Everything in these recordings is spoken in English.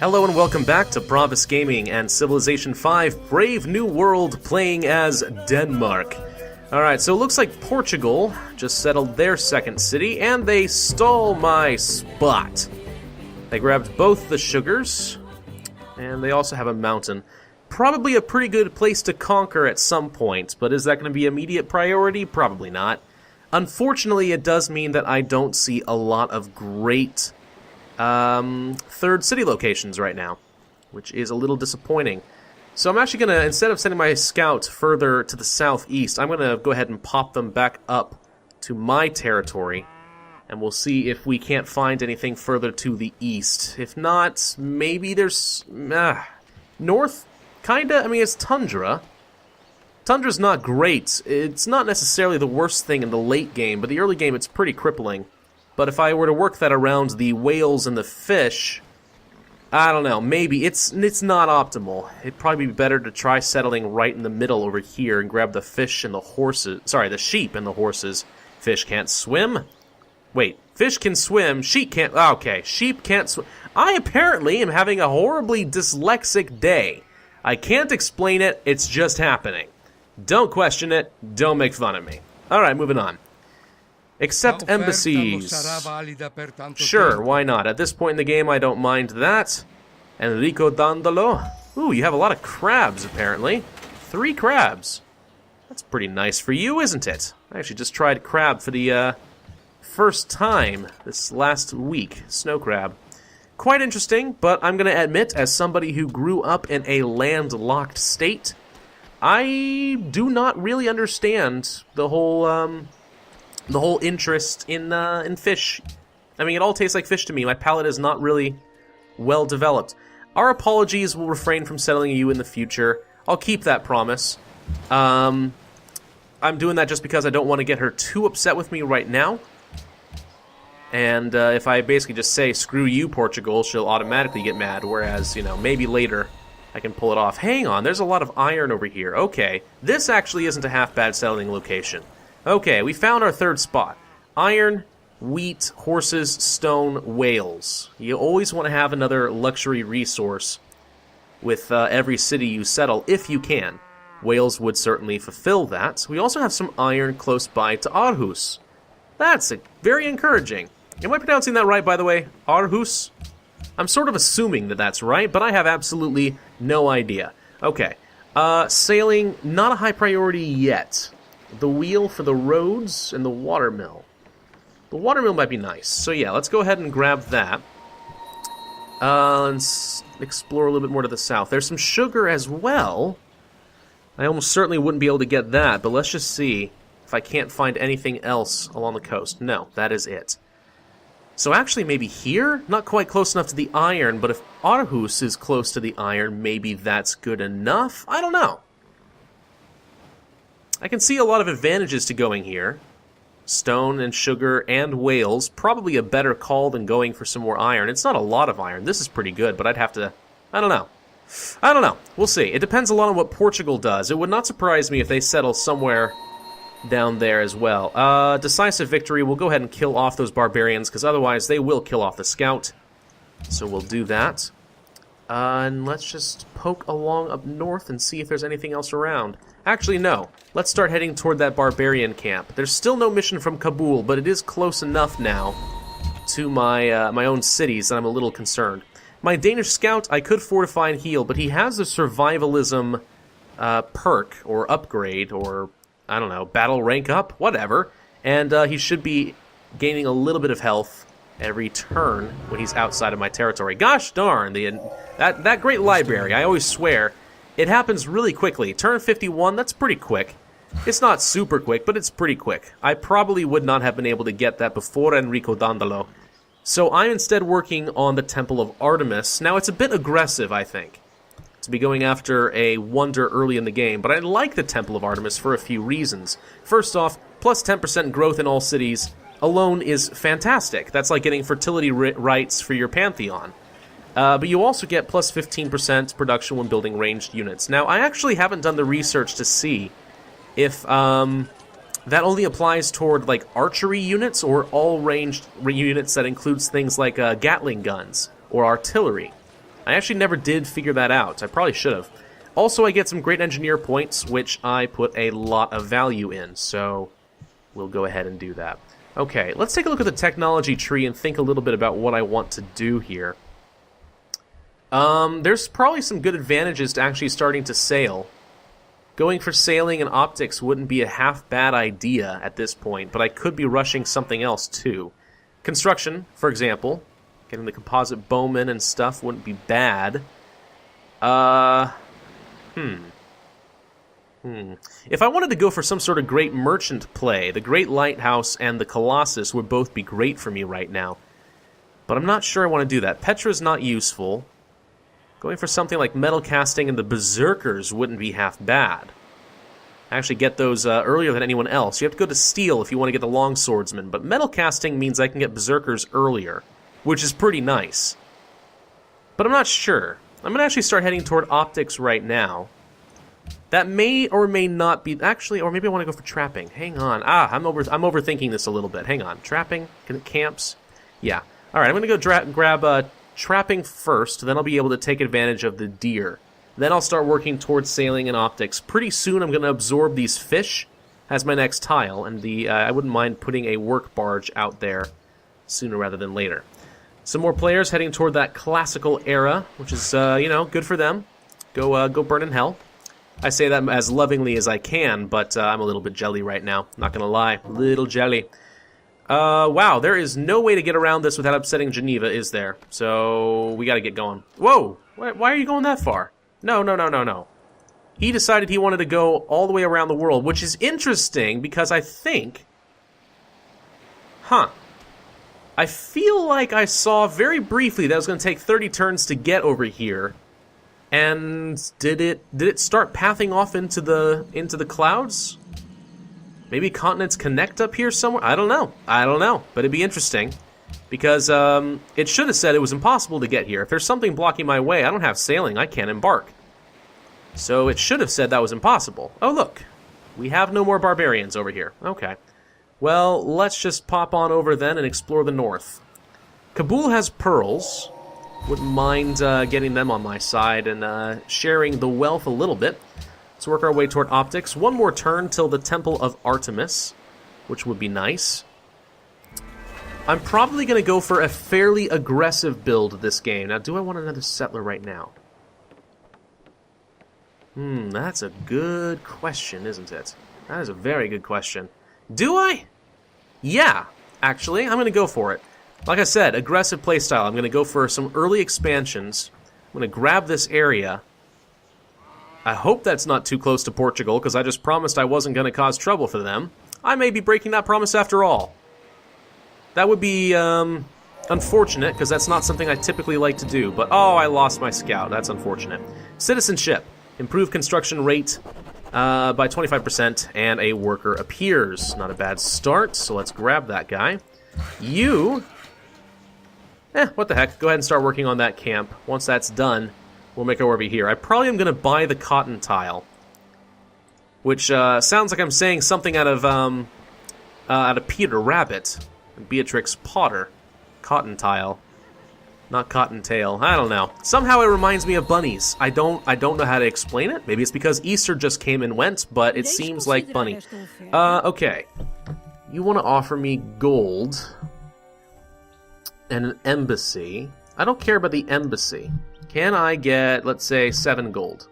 Hello and welcome back to Pravus Gaming and Civilization 5 Brave New World playing as Denmark. Alright, so it looks like Portugal just settled their second city and they stole my spot. They grabbed both the sugars and they also have a mountain. Probably a pretty good place to conquer at some point, but is that going to be immediate priority? Probably not. Unfortunately, it does mean that I don't see a lot of great third city locations right now, which is a little disappointing. So I'm actually going to, instead of sending my scout further to the southeast, I'm going to go ahead and pop them back up to my territory, and we'll see if we can't find anything further to the east. If not, maybe there's north, kinda. I mean, it's tundra. Tundra's not great. It's not necessarily the worst thing in the late game, but the early game it's pretty crippling. But if I were to work that around the whales and the fish, I don't know, maybe. It's not optimal. It'd probably be better to try settling right in the middle over here and grab the fish and the horses. Sorry, the sheep and the horses. Fish can't swim? Wait, fish can swim, sheep can't... Okay, sheep can't swim. I apparently am having a horribly dyslexic day. I can't explain it, it's just happening. Don't question it, don't make fun of me. Alright, moving on. Accept embassies. Sure, why not? At this point in the game, I don't mind that. Enrico Dandolo. Ooh, you have a lot of crabs, apparently. 3 crabs. That's pretty nice for you, isn't it? I actually just tried crab for the first time this last week. Snow crab. Quite interesting, but I'm going to admit, as somebody who grew up in a landlocked state, I do not really understand the whole interest in fish. I mean, it all tastes like fish to me. My palate is not really well developed. Our apologies, will refrain from settling you in the future. I'll keep that promise. I'm doing that just because I don't want to get her too upset with me right now. And if I basically just say, screw you, Portugal, she'll automatically get mad. Whereas, you know, maybe later I can pull it off. Hang on, there's a lot of iron over here. Okay, this actually isn't a half-bad settling location. Okay, we found our third spot. Iron, wheat, horses, stone, whales. You always want to have another luxury resource with every city you settle, if you can. Whales would certainly fulfill that. We also have some iron close by to Aarhus. That's very encouraging. Am I pronouncing that right, by the way? Aarhus? I'm sort of assuming that that's right, but I have absolutely no idea. Okay. Sailing, not a high priority yet. The wheel for the roads and the watermill. The watermill might be nice. So yeah, let's go ahead and grab that. Let's explore a little bit more to the south. There's some sugar as well. I almost certainly wouldn't be able to get that, but let's just see if I can't find anything else along the coast. No, that is it. So actually maybe here? Not quite close enough to the iron, but if Aarhus is close to the iron, maybe that's good enough? I don't know. I can see a lot of advantages to going here. Stone and sugar and whales, probably a better call than going for some more iron. It's not a lot of iron. This is pretty good, but I'd have to... I don't know. I don't know. We'll see. It depends a lot on what Portugal does. It would not surprise me if they settle somewhere down there as well. Decisive victory. We'll go ahead and kill off those barbarians, because otherwise they will kill off the scout. So we'll do that. And let's just poke along up north and see if there's anything else around. Actually, no. Let's start heading toward that barbarian camp. There's still no mission from Kabul, but it is close enough now to my my own cities that I'm a little concerned. My Danish scout, I could fortify and heal, but he has a survivalism perk or upgrade or, I don't know, battle rank up, whatever. And he should be gaining a little bit of health every turn when he's outside of my territory. Gosh darn, that great library, I always swear, it happens really quickly. Turn 51, that's pretty quick. It's not super quick, but it's pretty quick. I probably would not have been able to get that before Enrico Dandolo. So I'm instead working on the Temple of Artemis. Now, it's a bit aggressive, I think, to be going after a wonder early in the game, but I like the Temple of Artemis for a few reasons. First off, plus 10% growth in all cities alone is fantastic. That's like getting fertility rights for your Pantheon. But you also get plus 15% production when building ranged units. Now, I actually haven't done the research to see if that only applies toward, like, archery units or all ranged units that includes things like Gatling guns or artillery. I actually never did figure that out. I probably should have. Also, I get some great engineer points, which I put a lot of value in, so we'll go ahead and do that. Okay, let's take a look at the technology tree and think a little bit about what I want to do here. There's probably some good advantages to actually starting to sail. Going for sailing and optics wouldn't be a half bad idea at this point, but I could be rushing something else too. Construction, for example. Getting the composite bowmen and stuff wouldn't be bad. If I wanted to go for some sort of great merchant play, the Great Lighthouse and the Colossus would both be great for me right now. But I'm not sure I want to do that. Petra's not useful. Going for something like metal casting and the Berserkers wouldn't be half bad. I actually get those earlier than anyone else. You have to go to steel if you want to get the long swordsman, but metal casting means I can get Berserkers earlier, which is pretty nice. But I'm not sure. I'm going to actually start heading toward optics right now. That may or may not be... Actually, or maybe I want to go for trapping. Hang on. I'm overthinking this a little bit. Hang on. Trapping? Camps? Yeah. Alright, I'm going to go grab trapping first, then I'll be able to take advantage of the deer. Then I'll start working towards sailing and optics. Pretty soon I'm going to absorb these fish as my next tile, and I wouldn't mind putting a work barge out there sooner rather than later. Some more players heading toward that classical era, which is, good for them. Go burn in hell. I say that as lovingly as I can, but I'm a little bit jelly right now. Not gonna lie, little jelly. Wow, there is no way to get around this without upsetting Geneva, is there? So, we gotta get going. Whoa! Why are you going that far? No. He decided he wanted to go all the way around the world, which is interesting, because I think... I feel like I saw very briefly that it was going to take 30 turns to get over here. And did it start pathing off into the clouds? Maybe continents connect up here somewhere? I don't know, but it'd be interesting. Because it should have said it was impossible to get here. If there's something blocking my way, I don't have sailing, I can't embark. So it should have said that was impossible. Oh look, we have no more barbarians over here. Okay. Well, let's just pop on over then and explore the north. Kabul has pearls. Wouldn't mind getting them on my side and sharing the wealth a little bit. Let's work our way toward optics. One more turn till the Temple of Artemis, which would be nice. I'm probably going to go for a fairly aggressive build this game. Now, do I want another settler right now? That's a good question, isn't it? That is a very good question. Do I? Yeah, actually, I'm going to go for it. Like I said, aggressive playstyle. I'm going to go for some early expansions. I'm going to grab this area. I hope that's not too close to Portugal, because I just promised I wasn't going to cause trouble for them. I may be breaking that promise after all. That would be unfortunate, because that's not something I typically like to do. But, oh, I lost my scout. That's unfortunate. Citizenship. Improve construction rate by 25%, and a worker appears. Not a bad start, so let's grab that guy. You... what the heck. Go ahead and start working on that camp. Once that's done, we'll make our way over here. I probably am going to buy the cotton tile. Which sounds like I'm saying something out of Peter Rabbit and Beatrix Potter. Cotton tile. Not cottontail. I don't know. Somehow it reminds me of bunnies. I don't know how to explain it. Maybe it's because Easter just came and went, but it seems like bunny. Okay. You want to offer me gold and an embassy. I don't care about the embassy. Can I get, let's say, 7 gold?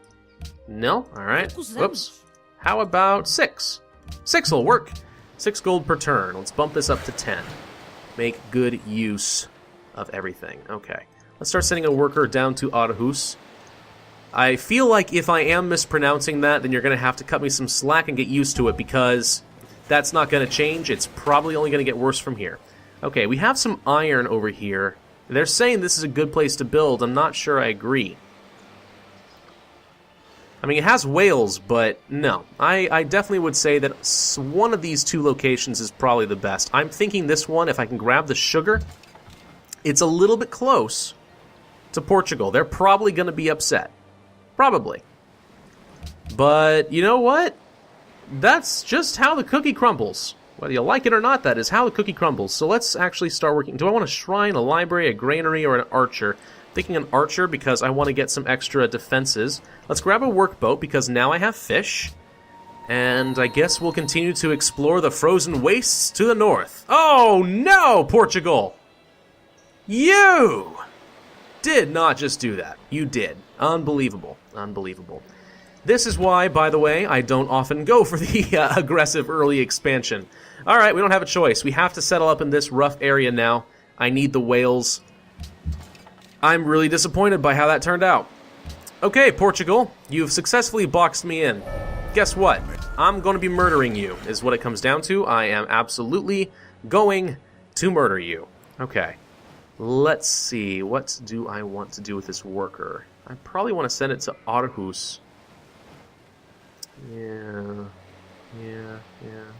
No? Alright. Whoops. How about 6? 6 will work. 6 gold per turn. Let's bump this up to 10. Make good use of everything. Okay. Let's start sending a worker down to Aarhus. I feel like if I am mispronouncing that, then you're going to have to cut me some slack and get used to it, because that's not going to change. It's probably only going to get worse from here. Okay, we have some iron over here. They're saying this is a good place to build. I'm not sure I agree. I mean, it has whales, but no. I definitely would say that one of these 2 locations is probably the best. I'm thinking this one, if I can grab the sugar, it's a little bit close to Portugal. They're probably going to be upset. Probably. But, you know what? That's just how the cookie crumbles. Whether you like it or not, that is how the cookie crumbles. So let's actually start working. Do I want a shrine, a library, a granary, or an archer? I thinking an archer because I want to get some extra defenses. Let's grab a workboat because now I have fish. And I guess we'll continue to explore the frozen wastes to the north. Oh no, Portugal! You did not just do that. You did. Unbelievable. Unbelievable. This is why, by the way, I don't often go for the aggressive early expansion. Alright, we don't have a choice. We have to settle up in this rough area now. I need the whales. I'm really disappointed by how that turned out. Okay, Portugal, you've successfully boxed me in. Guess what? I'm going to be murdering you, is what it comes down to. I am absolutely going to murder you. Okay. Let's see. What do I want to do with this worker? I probably want to send it to Artemis. Yeah.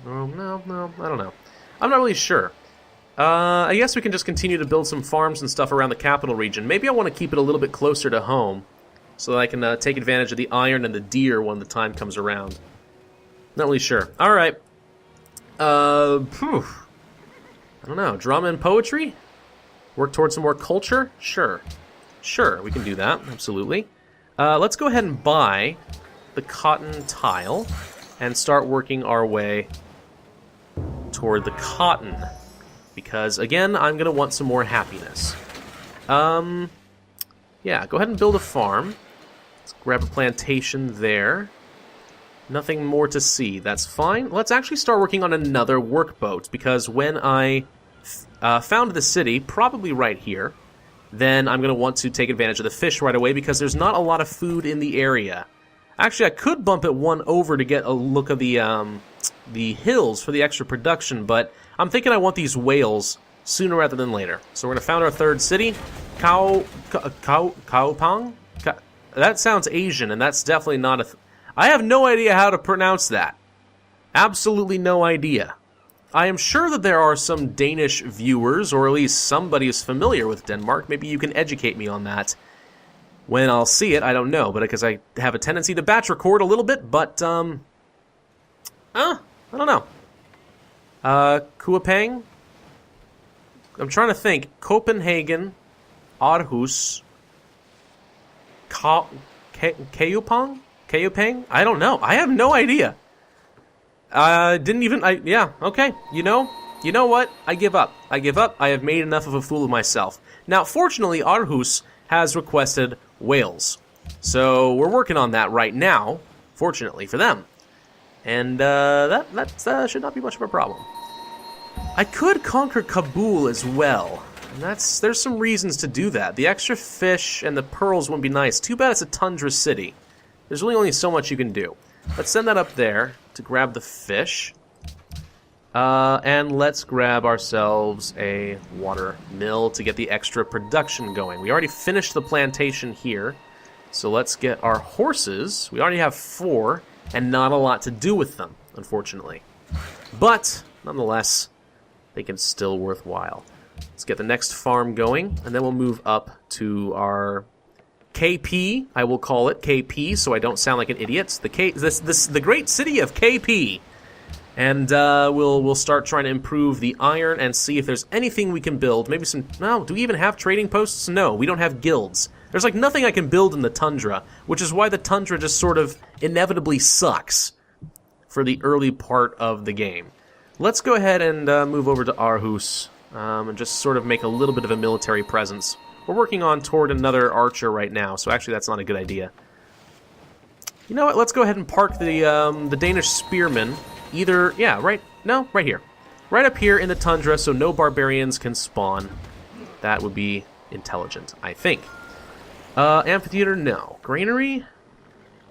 No, I don't know. I'm not really sure. I guess we can just continue to build some farms and stuff around the capital region. Maybe I want to keep it a little bit closer to home, so that I can take advantage of the iron and the deer when the time comes around. Not really sure. Alright. I don't know. Drama and poetry? Work towards some more culture? Sure. Sure, we can do that. Absolutely. Let's go ahead and buy the cotton tile and start working our way toward the cotton. Because, again, I'm going to want some more happiness. Yeah, go ahead and build a farm. Let's grab a plantation there. Nothing more to see. That's fine. Let's actually start working on another workboat, because when I found the city, probably right here, then I'm going to want to take advantage of the fish right away, because there's not a lot of food in the area. Actually, I could bump it one over to get a look of the hills for the extra production, but I'm thinking I want these whales sooner rather than later. So we're going to found our third city. Kaopang? That sounds Asian, and that's definitely not a... I have no idea how to pronounce that. Absolutely no idea. I am sure that there are some Danish viewers, or at least somebody who's familiar with Denmark. Maybe you can educate me on that. When I'll see it, I don't know, but because I have a tendency to batch record a little bit, but, I don't know. Kuopang? I'm trying to think. Copenhagen, Aarhus, Kaopang? Kaopang? I don't know. I have no idea. Yeah, okay. You know what? I give up. I have made enough of a fool of myself. Now, fortunately, Aarhus has requested whales. So, we're working on that right now, fortunately for them. And, that should not be much of a problem. I could conquer Kabul as well. And there's some reasons to do that. The extra fish and the pearls wouldn't be nice. Too bad it's a tundra city. There's really only so much you can do. Let's send that up there to grab the fish. And let's grab ourselves a water mill to get the extra production going. We already finished the plantation here. So let's get our horses. We already have 4, and not a lot to do with them, unfortunately. But, nonetheless, they can still worthwhile. Let's get the next farm going, and then we'll move up to our KP. I will call it KP, so I don't sound like an idiot. The great city of KP. And we'll start trying to improve the iron and see if there's anything we can build. Maybe some... No, do we even have trading posts? No, we don't have guilds. There's like nothing I can build in the tundra, which is why the tundra just sort of inevitably sucks for the early part of the game. Let's go ahead and move over to Aarhus and just sort of make a little bit of a military presence. We're working on toward another archer right now, so actually that's not a good idea. You know what? Let's go ahead and park the Danish spearmen either... Yeah, right here. Right up here in the tundra so no barbarians can spawn. That would be intelligent, I think. Amphitheater, no. Granary?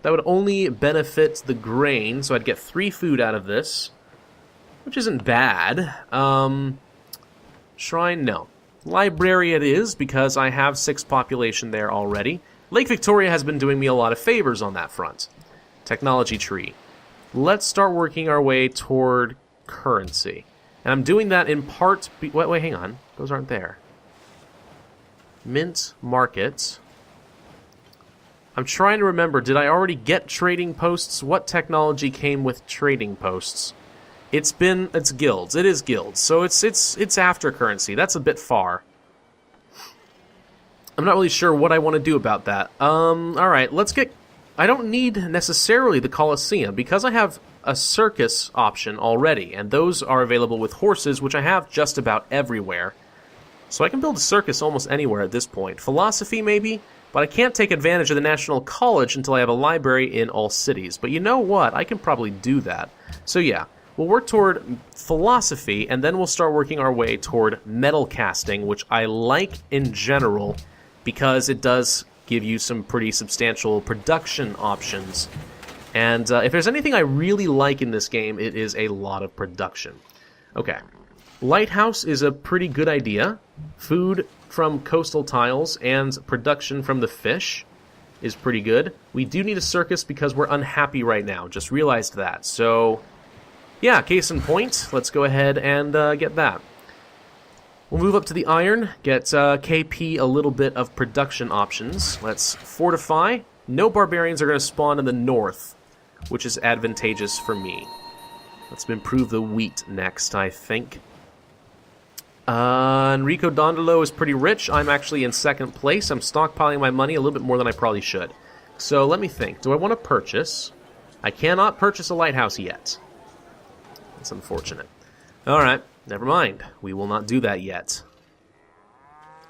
That would only benefit the grain, so I'd get 3 food out of this, which isn't bad. Shrine, no. Library it is, because I have 6 population there already. Lake Victoria has been doing me a lot of favors on that front. Technology tree. Let's start working our way toward currency. And I'm doing that in part... Wait, hang on. Those aren't there. Mint market. I'm trying to remember, did I already get trading posts? What technology came with trading posts? It's guilds. It is guilds. So it's after currency. That's a bit far. I'm not really sure what I want to do about that. Alright, let's get... I don't need necessarily the Colosseum, because I have a circus option already, and those are available with horses, which I have just about everywhere. So I can build a circus almost anywhere at this point. Philosophy, maybe? But I can't take advantage of the National College until I have a library in all cities. But you know what? I can probably do that. So yeah, we'll work toward philosophy, and then we'll start working our way toward metal casting, which I like in general, because it does give you some pretty substantial production options. And if there's anything I really like in this game, it is a lot of production. Okay. Lighthouse is a pretty good idea. Food from coastal tiles and production from the fish is pretty good. We do need a circus because we're unhappy right now. Just realized that. So, yeah, case in point, let's go ahead and get that. We'll move up to the iron, get KP a little bit of production options. Let's fortify. No barbarians are going to spawn in the north, which is advantageous for me. Let's improve the wheat next, I think. Enrico Dondolo is pretty rich. I'm actually in second place. I'm stockpiling my money a little bit more than I probably should. So let me think. Do I want to purchase? I cannot purchase a lighthouse yet. That's unfortunate. Alright, never mind. We will not do that yet.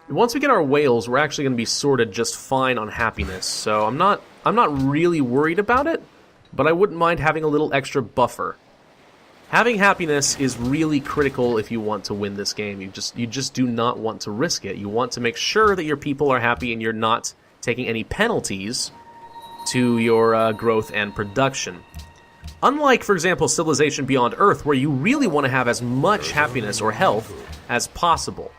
Once we get our whales, we're actually going to be sorted just fine on happiness. So I'm not really worried about it, but I wouldn't mind having a little extra buffer. Having happiness is really critical if you want to win this game. You just do not want to risk it. You want to make sure that your people are happy and you're not taking any penalties to your growth and production. Unlike, for example, Civilization Beyond Earth, where you really want to have as much happiness or health as possible.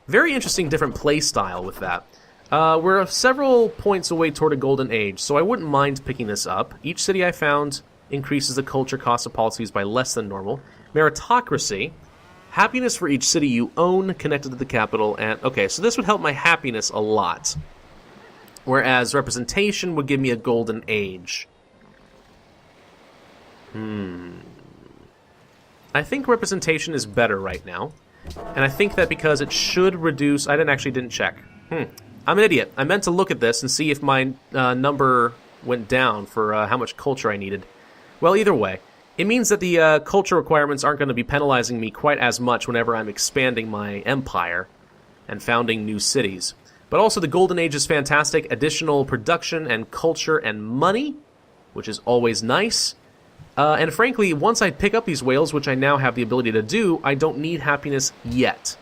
Very interesting different play style with that. We're several points away toward a golden age, so I wouldn't mind picking this up. Each city I found increases the culture cost of policies by less than normal. Meritocracy. Happiness for each city you own connected to the capital. And okay, so this would help my happiness a lot. Whereas representation would give me a golden age. I think representation is better right now. And I think that because it should reduce... I didn't check. I'm an idiot. I meant to look at this and see if my number went down for how much culture I needed. Well, either way, it means that the culture requirements aren't going to be penalizing me quite as much whenever I'm expanding my empire and founding new cities. But also the Golden Age is fantastic. Additional production and culture and money, which is always nice. And frankly, once I pick up these whales, which I now have the ability to do, I don't need happiness yet.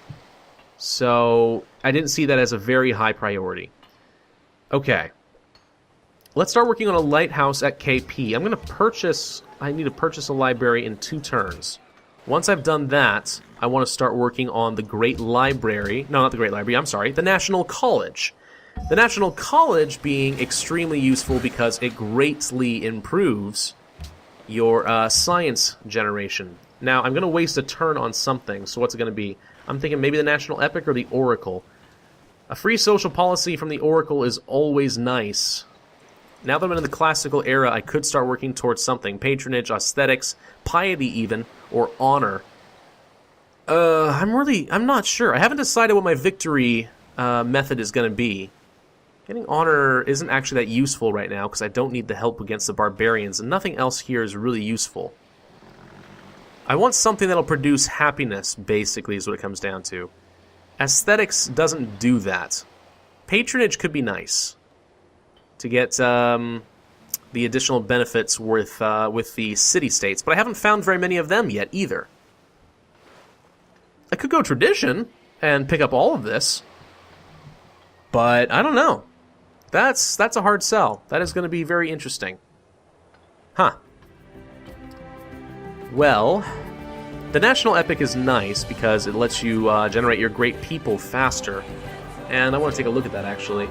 So I didn't see that as a very high priority. Okay. Let's start working on a lighthouse at KP. I'm going to purchase... I need to purchase a library in 2 turns. Once I've done that, I want to start working on the Great Library. No, not the Great Library, I'm sorry. The National College. The National College being extremely useful because it greatly improves your science generation. Now, I'm going to waste a turn on something, so what's it going to be? I'm thinking maybe the National Epic or the Oracle. A free social policy from the Oracle is always nice. Now that I'm in the classical era, I could start working towards something. Patronage, aesthetics, piety even, or honor. I'm not sure. I haven't decided what my victory method is going to be. Getting honor isn't actually that useful right now because I don't need the help against the barbarians, and nothing else here is really useful. I want something that'll produce happiness, basically, is what it comes down to. Aesthetics doesn't do that. Patronage could be nice to get the additional benefits with the city-states, but I haven't found very many of them yet either. I could go tradition and pick up all of this, but I don't know. That's a hard sell. That is going to be very interesting. Huh. Well, the National Epic is nice because it lets you generate your great people faster, and I want to take a look at that actually.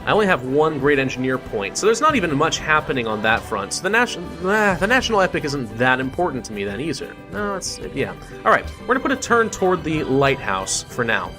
I only have 1 great engineer point, so there's not even much happening on that front. So the National Epic isn't that important to me then either. No, yeah. Alright, we're going to put a turn toward the Lighthouse for now.